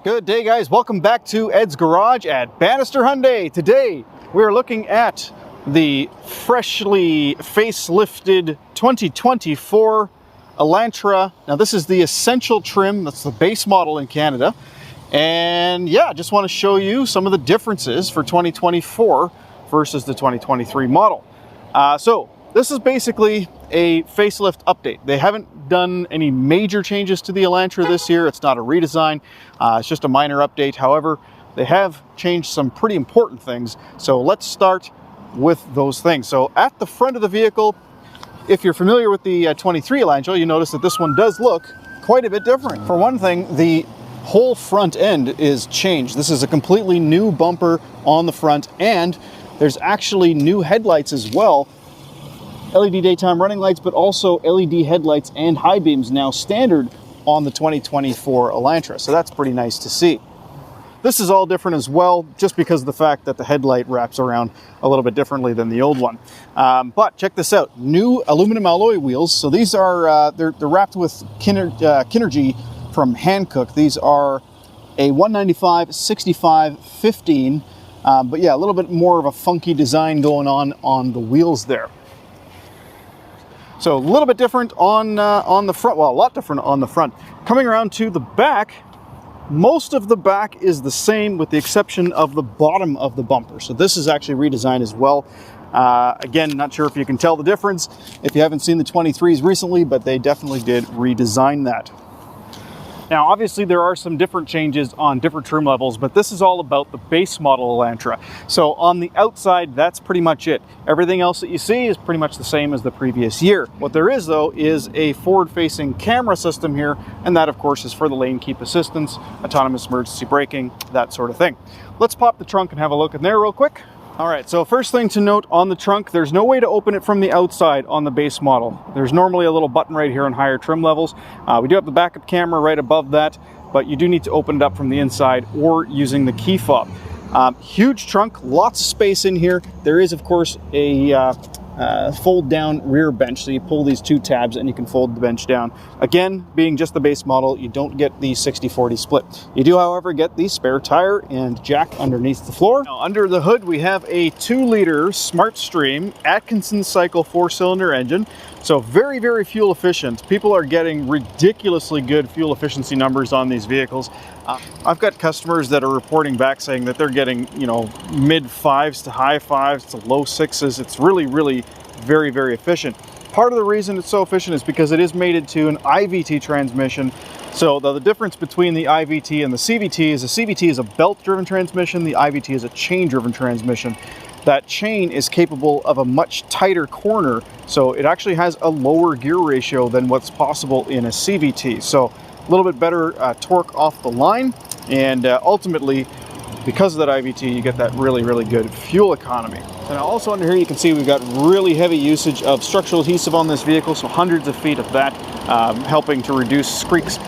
Good day, guys. Welcome back to Ed's Garage at Bannister Hyundai. Today we're looking at the freshly facelifted 2024 Elantra. Now this is the Essential trim. That's the base model in Canada. And yeah, I just want to show you some of the differences for 2024 versus the 2023 model. So this is basically a facelift update. They haven't done any major changes to the Elantra this year. It's not a redesign. It's just a minor update. However, they have changed some pretty important things. So let's start with those things. So at the front of the vehicle, if you're familiar with the 23 Elantra, you notice that this one does look quite a bit different. For one thing, the whole front end is changed. This is a completely new bumper on the front, and there's actually new headlights as well. LED daytime running lights, but also LED headlights and high beams now standard on the 2024 Elantra. So that's pretty nice to see. This is all different as well, just because of the fact that the headlight wraps around a little bit differently than the old one. But check this out, new aluminum alloy wheels. So these are, they're wrapped with Kinergy from Hankook. These are a 195, 65, 15. But yeah, a little bit more of a funky design going on the wheels there. So a little bit different on the front, well, a lot different on the front. Coming around to the back, most of the back is the same with the exception of the bottom of the bumper. So this is actually redesigned as well. Again, not sure if you can tell the difference if you haven't seen the 23s recently, but they definitely did redesign that. Now, obviously, there are some different changes on different trim levels, but this is all about the base model Elantra. So on the outside, that's pretty much it. Everything else that you see is pretty much the same as the previous year. What there is, though, is a forward-facing camera system here, and that, of course, is for the lane keep assistance, autonomous emergency braking, that sort of thing. Let's pop the trunk and have a look in there real quick. All right, so first thing to note on the trunk, there's no way to open it from the outside on the base model. There's normally a little button right here on higher trim levels. We do have the backup camera right above that, but you do need to open it up from the inside or using the key fob. Huge trunk, lots of space in here. There is, of course, a fold down rear bench. So you pull these two tabs and you can fold the bench down. Again, being just the base model, you don't get the 60/40 split. You do, however, get the spare tire and jack underneath the floor. Now, under the hood, we have a 2-liter Smart Stream Atkinson cycle 4-cylinder engine. So very, very fuel efficient. People are getting ridiculously good fuel efficiency numbers on these vehicles. I've got customers that are reporting back saying that they're getting, you know, mid 5s to high 5s to low 6s. It's really, really very, very efficient. Part of the reason it's so efficient is because it is mated to an IVT transmission. So the difference between the IVT and the CVT is the CVT is a belt-driven transmission, the IVT is a chain-driven transmission. That chain is capable of a much tighter corner, so it actually has a lower gear ratio than what's possible in a CVT. So a little bit better torque off the line, and ultimately, because of that IVT, you get that really, really good fuel economy. And also under here, you can see we've got really heavy usage of structural adhesive on this vehicle, so hundreds of feet of that, helping to reduce squeaks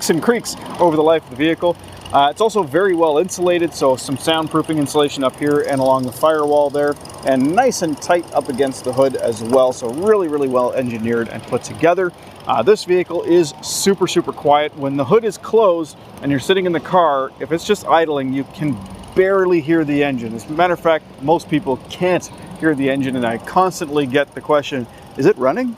and creaks over the life of the vehicle. It's also very well insulated, so some soundproofing insulation up here and along the firewall there, and nice and tight up against the hood as well. So really, really well engineered and put together. This vehicle is super, super quiet. When the hood is closed and you're sitting in the car, if it's just idling, you can barely hear the engine. As a matter of fact, most people can't hear the engine, and I constantly get the question, is it running?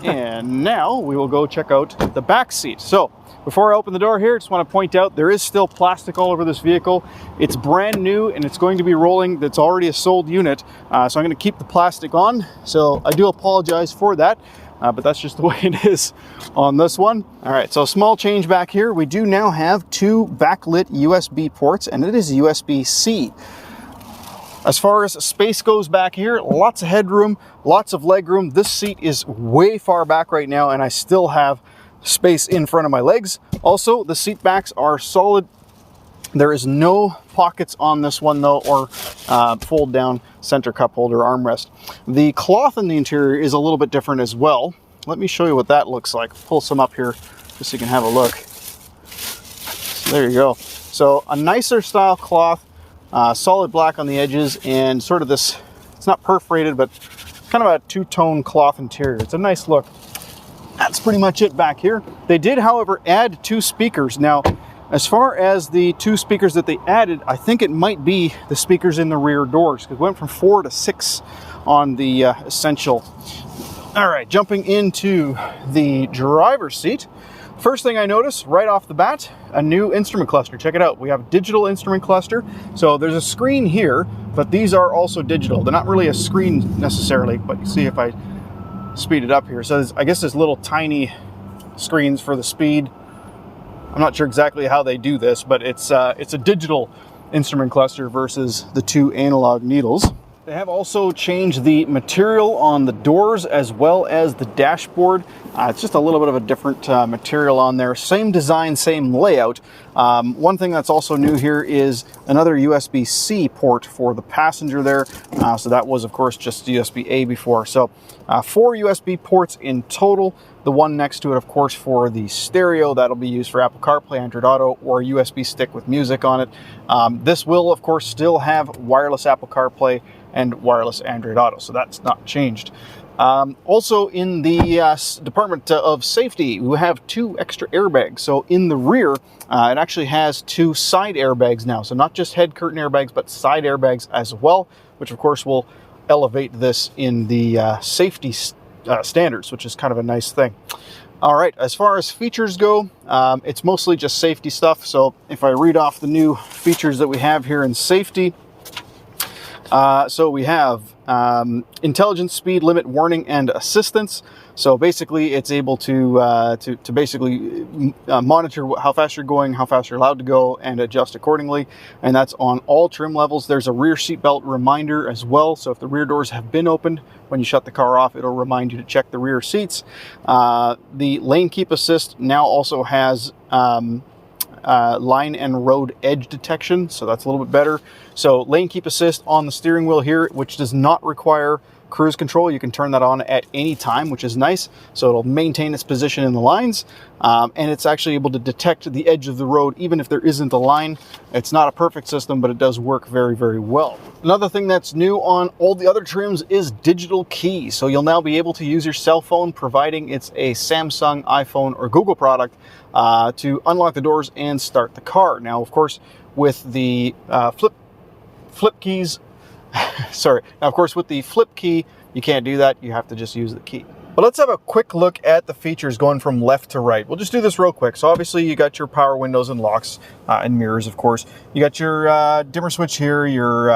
And now we will go check out the back seat. So before I open the door here, I just want to point out there is still plastic all over this vehicle. It's brand new and it's going to be rolling. That's already a sold unit. So I'm going to keep the plastic on. So I do apologize for that. But that's just the way it is on this one. All right, so small change back here. We do now have 2 backlit USB ports, and it is USB-C. As far as space goes back here, lots of headroom, lots of legroom. This seat is way far back right now, and I still have space in front of my legs. Also, the seat backs are solid. There is no pockets on this one though, or fold down center cup holder armrest. The cloth in the interior is a little bit different as well. Let me show you what that looks like. Pull some up here just so you can have a look. So there you go. So a nicer style cloth, solid black on the edges, and sort of this, it's not perforated, but kind of a two-tone cloth interior. It's a nice look. That's pretty much it back here. They did, however, add 2 speakers. Now, As far as the 2 speakers that they added, I think it might be the speakers in the rear doors, because it went from 4 to 6 on the Essential. All right, jumping into the driver's seat. First thing I noticed right off the bat, a new instrument cluster. Check it out. We have a digital instrument cluster. So there's a screen here, but these are also digital. They're not really a screen necessarily, but you see if I speed it up here. So I guess there's little tiny screens for the speed. I'm not sure exactly how they do this, but it's a digital instrument cluster versus the 2 analog needles. They have also changed the material on the doors as well as the dashboard. It's just a little bit of a different material on there. Same design, same layout. One thing that's also new here is another USB-C port for the passenger there. So that was, of course, just USB-A before. So 4 USB ports in total. The one next to it, of course, for the stereo. That'll be used for Apple CarPlay, Android Auto, or a USB stick with music on it. This will, of course, still have wireless Apple CarPlay and wireless Android Auto, so that's not changed. Also in the Department of Safety, we have 2 extra airbags. So in the rear, it actually has 2 side airbags now. So not just head curtain airbags, but side airbags as well, which of course will elevate this in the safety standards, which is kind of a nice thing. All right, as far as features go, it's mostly just safety stuff. So if I read off the new features that we have here in safety, so we have intelligent speed limit warning and assistance. So basically, it's able to basically monitor how fast you're going, how fast you're allowed to go, and adjust accordingly. And that's on all trim levels. There's a rear seat belt reminder as well. So if the rear doors have been opened, when you shut the car off, it'll remind you to check the rear seats. The lane keep assist now also has line and road edge detection, so that's a little bit better. So lane keep assist on the steering wheel here, which does not require cruise control. You can turn that on at any time, which is nice. So it'll maintain its position in the lines, and it's actually able to detect the edge of the road even if there isn't a line. It's not a perfect system, but it does work very, very well. Another thing that's new on all the other trims is digital key. So you'll now be able to use your cell phone, providing it's a Samsung, iPhone, or Google product, to unlock the doors and start the car. Now, of course, with the flip keys, sorry. Now, of course, with the flip key, you can't do that. You have to just use the key. But let's have a quick look at the features going from left to right. We'll just do this real quick. So obviously you got your power windows and locks and mirrors, of course. You got your dimmer switch here, your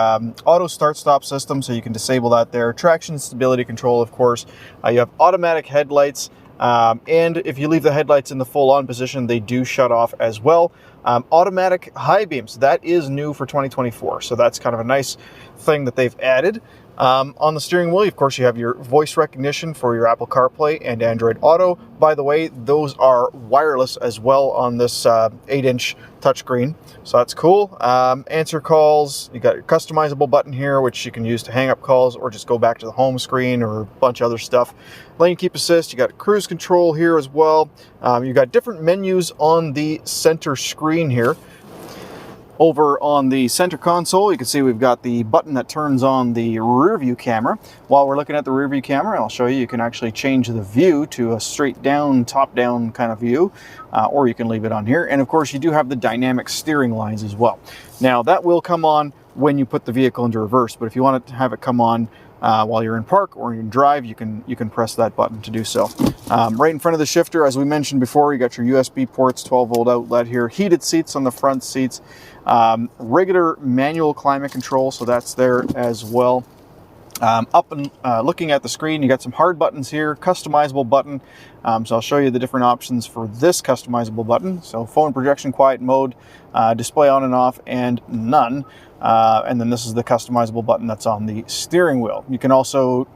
auto start-stop system, so you can disable that there. Traction stability control, of course. You have automatic headlights. And if you leave the headlights in the full-on position, they do shut off as well. Automatic high beams, that is new for 2024. So that's kind of a nice thing that they've added. On the steering wheel, of course, you have your voice recognition for your Apple CarPlay and Android Auto. By the way, those are wireless as well on this 8-inch touchscreen, so that's cool. Answer calls, you got your customizable button here, which you can use to hang up calls or just go back to the home screen or a bunch of other stuff. Lane keep assist, you got cruise control here as well. You got different menus on the center screen here. Over on the center console, you can see we've got the button that turns on the rear view camera. While we're looking at the rear view camera, I'll show you, you can actually change the view to a straight down, top down kind of view, or you can leave it on here. And of course, you do have the dynamic steering lines as well. Now that will come on when you put the vehicle into reverse, but if you want to have it come on while you're in park or in drive, you can press that button to do so. Right in front of the shifter, as we mentioned before, you got your USB ports, 12-volt outlet here, heated seats on the front seats, regular manual climate control, so that's there as well. Up and looking at the screen, you got some hard buttons here, customizable button. So I'll show you the different options for this customizable button. So phone projection, quiet mode, display on and off, and none. And then this is the customizable button that's on the steering wheel. You can also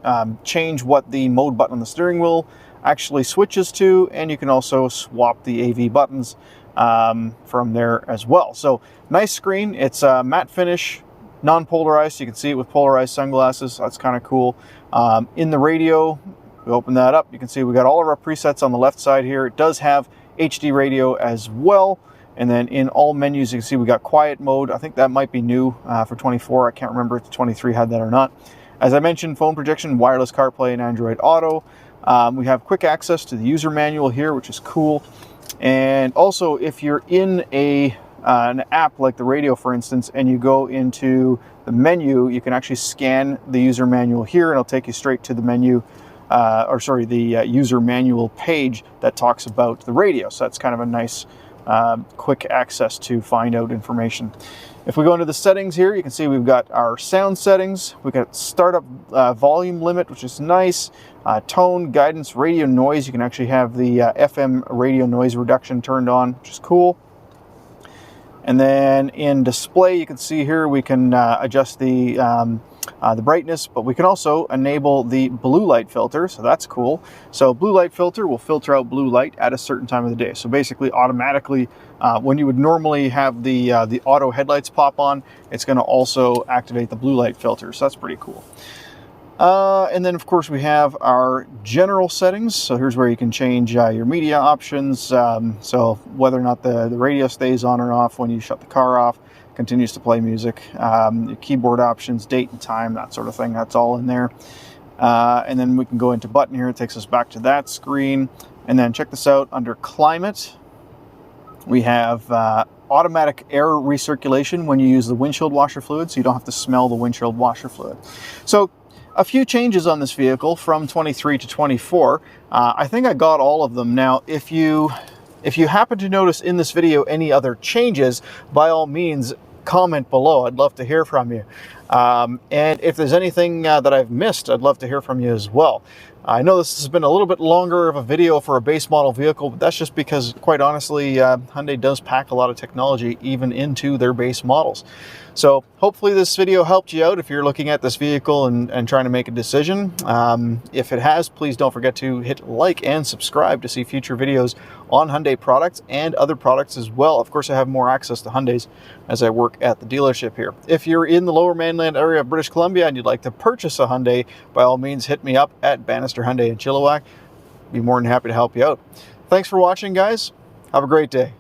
change what the mode button on the steering wheel actually switches to, and you can also swap the AV buttons from there as well. So nice screen. It's a matte finish, non-polarized. You can see it with polarized sunglasses. So that's kind of cool. In the radio, we open that up. You can see we got all of our presets on the left side here. It does have HD radio as well. And then in all menus, you can see we got quiet mode. I think that might be new for 24. I can't remember if the 23 had that or not. As I mentioned, phone projection, wireless CarPlay, and Android Auto. We have quick access to the user manual here, which is cool. And also, if you're in an app like the radio, for instance, and you go into the menu, you can actually scan the user manual here, and it'll take you straight to the menu, the user manual page that talks about the radio. So that's kind of a nice quick access to find out information. If we go into the settings here, you can see we've got our sound settings. We've got startup volume limit, which is nice. Tone, guidance, radio noise. You can actually have the FM radio noise reduction turned on, which is cool. And then in display, you can see here we can adjust the brightness, but we can also enable the blue light filter, so that's cool. So blue light filter will filter out blue light at a certain time of the day. So basically, automatically, when you would normally have the auto headlights pop on, it's going to also activate the blue light filter. So that's pretty cool. And then, of course, we have our general settings. So here's where you can change your media options. So whether or not the radio stays on or off when you shut the car off, continues to play music, your keyboard options, date and time, that sort of thing. That's all in there. And then we can go into button here. It takes us back to that screen. And then check this out. Under climate, we have automatic air recirculation when you use the windshield washer fluid, so you don't have to smell the windshield washer fluid. So a few changes on this vehicle from 23 to 24. I think I got all of them. Now, if you happen to notice in this video any other changes, by all means, comment below. I'd love to hear from you. And if there's anything that I've missed, I'd love to hear from you as well. I know this has been a little bit longer of a video for a base model vehicle, but that's just because, quite honestly, Hyundai does pack a lot of technology even into their base models. So hopefully this video helped you out if you're looking at this vehicle and trying to make a decision. If it has, please don't forget to hit like and subscribe to see future videos on Hyundai products and other products as well. Of course, I have more access to Hyundais as I work at the dealership here. If you're in the Lower Mainland area of British Columbia and you'd like to purchase a Hyundai, by all means, hit me up at Bannister Hyundai in Chilliwack. Be more than happy to help you out. Thanks for watching, guys. Have a great day.